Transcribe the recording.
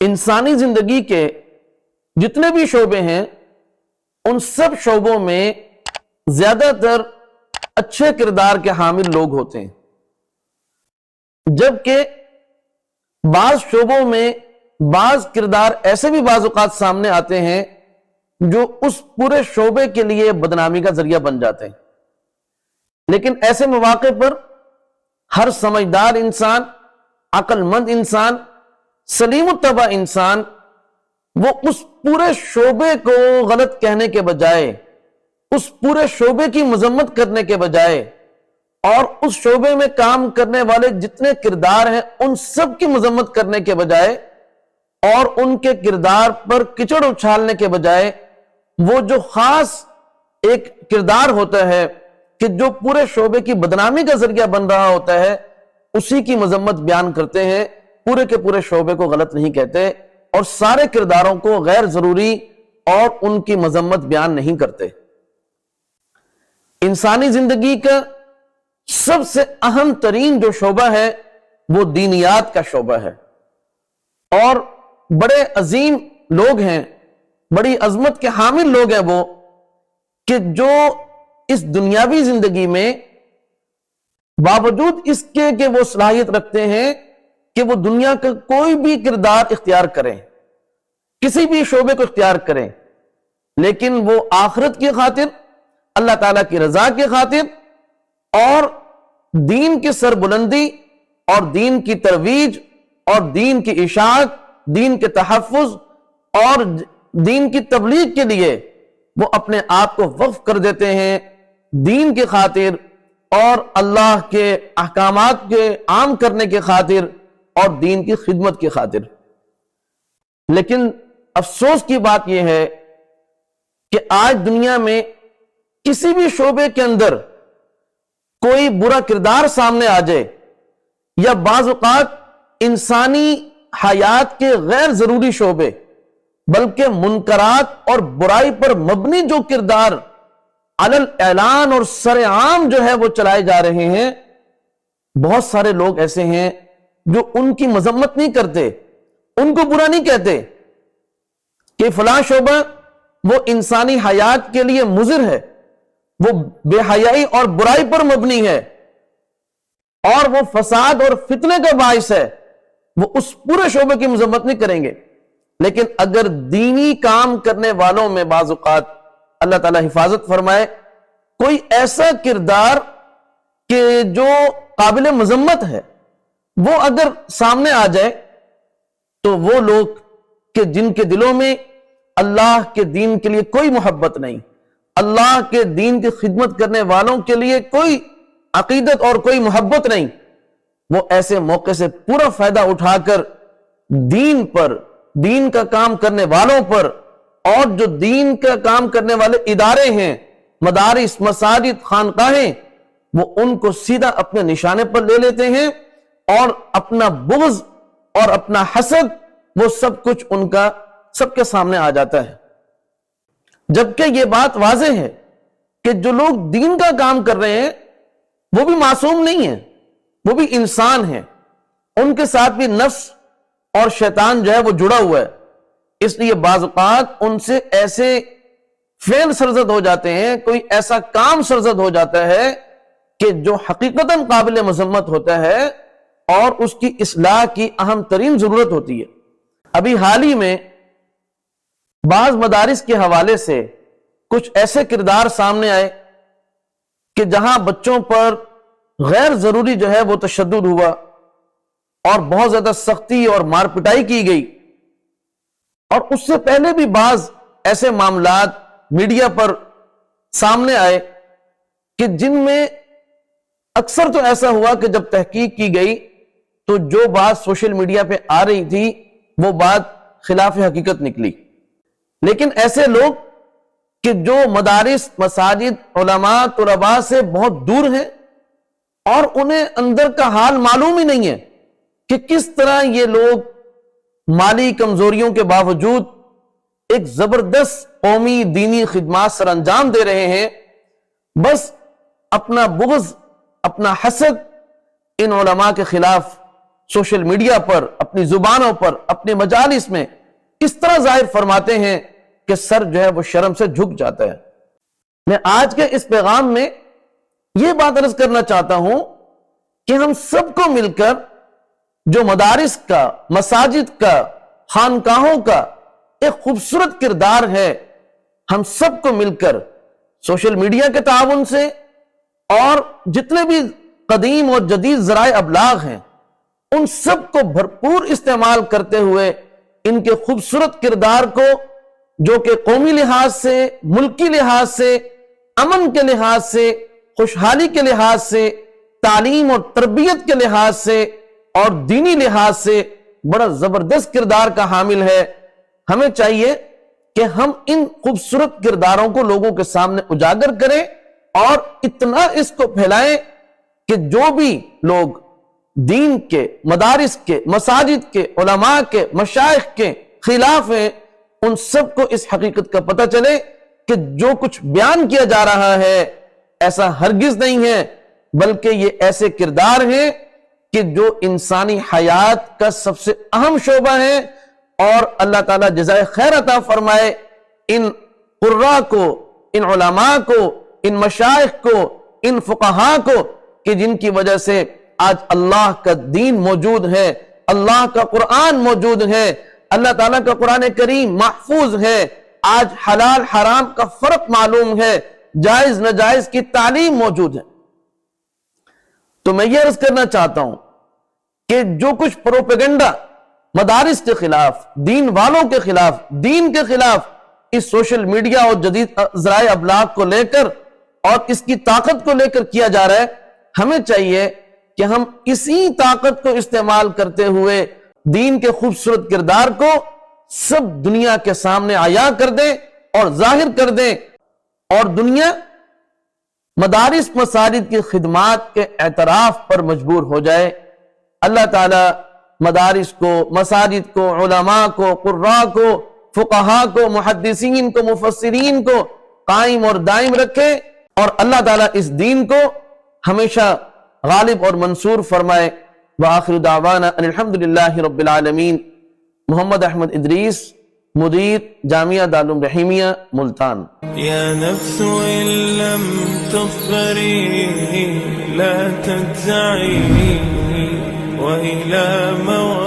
انسانی زندگی کے جتنے بھی شعبے ہیں ان سب شعبوں میں زیادہ تر اچھے کردار کے حامل لوگ ہوتے ہیں، جبکہ بعض شعبوں میں بعض کردار ایسے بھی بعض اوقات سامنے آتے ہیں جو اس پورے شعبے کے لیے بدنامی کا ذریعہ بن جاتے ہیں۔ لیکن ایسے مواقع پر ہر سمجھدار انسان، عقل مند انسان، سلیم الطبع انسان وہ اس پورے شعبے کو غلط کہنے کے بجائے، اس پورے شعبے کی مذمت کرنے کے بجائے اور اس شعبے میں کام کرنے والے جتنے کردار ہیں ان سب کی مذمت کرنے کے بجائے اور ان کے کردار پر کچڑ اچھالنے کے بجائے وہ جو خاص ایک کردار ہوتا ہے کہ جو پورے شعبے کی بدنامی کا ذریعہ بن رہا ہوتا ہے اسی کی مذمت بیان کرتے ہیں، پورے کے پورے شعبے کو غلط نہیں کہتے اور سارے کرداروں کو غیر ضروری اور ان کی مذمت بیان نہیں کرتے۔ انسانی زندگی کا سب سے اہم ترین جو شعبہ ہے وہ دینیات کا شعبہ ہے، اور بڑے عظیم لوگ ہیں، بڑی عظمت کے حامل لوگ ہیں وہ کہ جو اس دنیاوی زندگی میں باوجود اس کے کہ وہ صلاحیت رکھتے ہیں کہ وہ دنیا کا کوئی بھی کردار اختیار کریں، کسی بھی شعبے کو اختیار کریں، لیکن وہ آخرت کی خاطر، اللہ تعالیٰ کی رضا کی خاطر اور دین کی سربلندی اور دین کی ترویج اور دین کی اشاعت، دین کے تحفظ اور دین کی تبلیغ کے لیے وہ اپنے آپ کو وقف کر دیتے ہیں، دین کی خاطر اور اللہ کے احکامات کے عام کرنے کی خاطر اور دین کی خدمت کی خاطر۔ لیکن افسوس کی بات یہ ہے کہ آج دنیا میں کسی بھی شعبے کے اندر کوئی برا کردار سامنے آ جائے یا بعض اوقات انسانی حیات کے غیر ضروری شعبے بلکہ منکرات اور برائی پر مبنی جو کردار علل اعلان اور سر عام جو ہے وہ چلائے جا رہے ہیں، بہت سارے لوگ ایسے ہیں جو ان کی مذمت نہیں کرتے، ان کو برا نہیں کہتے کہ فلاں شعبہ وہ انسانی حیات کے لیے مضر ہے، وہ بے حیائی اور برائی پر مبنی ہے اور وہ فساد اور فتنے کا باعث ہے، وہ اس پورے شعبے کی مذمت نہیں کریں گے۔ لیکن اگر دینی کام کرنے والوں میں بعض اوقات اللہ تعالیٰ حفاظت فرمائے کوئی ایسا کردار کہ جو قابل مذمت ہے وہ اگر سامنے آ جائے تو وہ لوگ کہ جن کے دلوں میں اللہ کے دین کے لیے کوئی محبت نہیں، اللہ کے دین کی خدمت کرنے والوں کے لیے کوئی عقیدت اور کوئی محبت نہیں، وہ ایسے موقع سے پورا فائدہ اٹھا کر دین پر، دین کا کام کرنے والوں پر اور جو دین کا کام کرنے والے ادارے ہیں، مدارس، مساجد، خانقاہیں، وہ ان کو سیدھا اپنے نشانے پر لے لیتے ہیں اور اپنا بغض اور اپنا حسد وہ سب کچھ ان کا سب کے سامنے آ جاتا ہے۔ جبکہ یہ بات واضح ہے کہ جو لوگ دین کا کام کر رہے ہیں وہ بھی معصوم نہیں ہیں، وہ بھی انسان ہیں، ان کے ساتھ بھی نفس اور شیطان جو ہے وہ جڑا ہوا ہے، اس لیے بعض اوقات ان سے ایسے فعل سرزد ہو جاتے ہیں، کوئی ایسا کام سرزد ہو جاتا ہے کہ جو حقیقتاً قابل مذمت ہوتا ہے اور اس کی اصلاح کی اہم ترین ضرورت ہوتی ہے۔ ابھی حال ہی میں بعض مدارس کے حوالے سے کچھ ایسے کردار سامنے آئے کہ جہاں بچوں پر غیر ضروری جو ہے وہ تشدد ہوا اور بہت زیادہ سختی اور مار پٹائی کی گئی، اور اس سے پہلے بھی بعض ایسے معاملات میڈیا پر سامنے آئے کہ جن میں اکثر تو ایسا ہوا کہ جب تحقیق کی گئی تو جو بات سوشل میڈیا پہ آ رہی تھی وہ بات خلاف حقیقت نکلی۔ لیکن ایسے لوگ کہ جو مدارس، مساجد، علماء، طلباء سے بہت دور ہیں اور انہیں اندر کا حال معلوم ہی نہیں ہے کہ کس طرح یہ لوگ مالی کمزوریوں کے باوجود ایک زبردست قومی دینی خدمات سر انجام دے رہے ہیں، بس اپنا بغض، اپنا حسد ان علماء کے خلاف سوشل میڈیا پر، اپنی زبانوں پر، اپنے مجالس میں اس طرح ظاہر فرماتے ہیں کہ سر جو ہے وہ شرم سے جھک جاتا ہے۔ میں آج کے اس پیغام میں یہ بات عرض کرنا چاہتا ہوں کہ ہم سب کو مل کر جو مدارس کا، مساجد کا، خانقاہوں کا ایک خوبصورت کردار ہے، ہم سب کو مل کر سوشل میڈیا کے تعاون سے اور جتنے بھی قدیم اور جدید ذرائع ابلاغ ہیں ان سب کو بھرپور استعمال کرتے ہوئے ان کے خوبصورت کردار کو، جو کہ قومی لحاظ سے، ملکی لحاظ سے، امن کے لحاظ سے، خوشحالی کے لحاظ سے، تعلیم اور تربیت کے لحاظ سے اور دینی لحاظ سے بڑا زبردست کردار کا حامل ہے، ہمیں چاہیے کہ ہم ان خوبصورت کرداروں کو لوگوں کے سامنے اجاگر کریں اور اتنا اس کو پھیلائیں کہ جو بھی لوگ دین کے، مدارس کے، مساجد کے، علماء کے، مشائخ کے خلاف ہیں ان سب کو اس حقیقت کا پتہ چلے کہ جو کچھ بیان کیا جا رہا ہے ایسا ہرگز نہیں ہے، بلکہ یہ ایسے کردار ہیں کہ جو انسانی حیات کا سب سے اہم شعبہ ہے، اور اللہ تعالیٰ جزائے خیر عطا فرمائے ان قراء کو، ان علماء کو، ان مشائخ کو، ان فقہاء کو کہ جن کی وجہ سے آج اللہ کا دین موجود ہے، اللہ کا قرآن موجود ہے، اللہ تعالیٰ کا قرآن کریم محفوظ ہے، آج حلال حرام کا فرق معلوم ہے، جائز ناجائز کی تعلیم موجود ہے۔ تو میں یہ عرض کرنا چاہتا ہوں کہ جو کچھ پروپیگنڈا مدارس کے خلاف، دین والوں کے خلاف، دین کے خلاف اس سوشل میڈیا اور جدید ذرائع ابلاغ کو لے کر اور اس کی طاقت کو لے کر کیا جا رہا ہے، ہمیں چاہیے کہ ہم اسی طاقت کو استعمال کرتے ہوئے دین کے خوبصورت کردار کو سب دنیا کے سامنے عیاں کر دیں اور ظاہر کر دیں، اور دنیا مدارس مساجد کی خدمات کے اعتراف پر مجبور ہو جائے۔ اللہ تعالی مدارس کو، مساجد کو، علماء کو، قراء کو، فقہاء کو، محدثین کو، مفسرین کو قائم اور دائم رکھے، اور اللہ تعالیٰ اس دین کو ہمیشہ غالب اور منصور فرمائے۔ وآخر دعوانا ان الحمدللہ رب العالمین۔ محمد احمد ادریس، مدیر جامعہ دارالعلوم رحیمیہ، ملتان۔ یا نفس ان لم تظفری لا تجزعی وإلى موت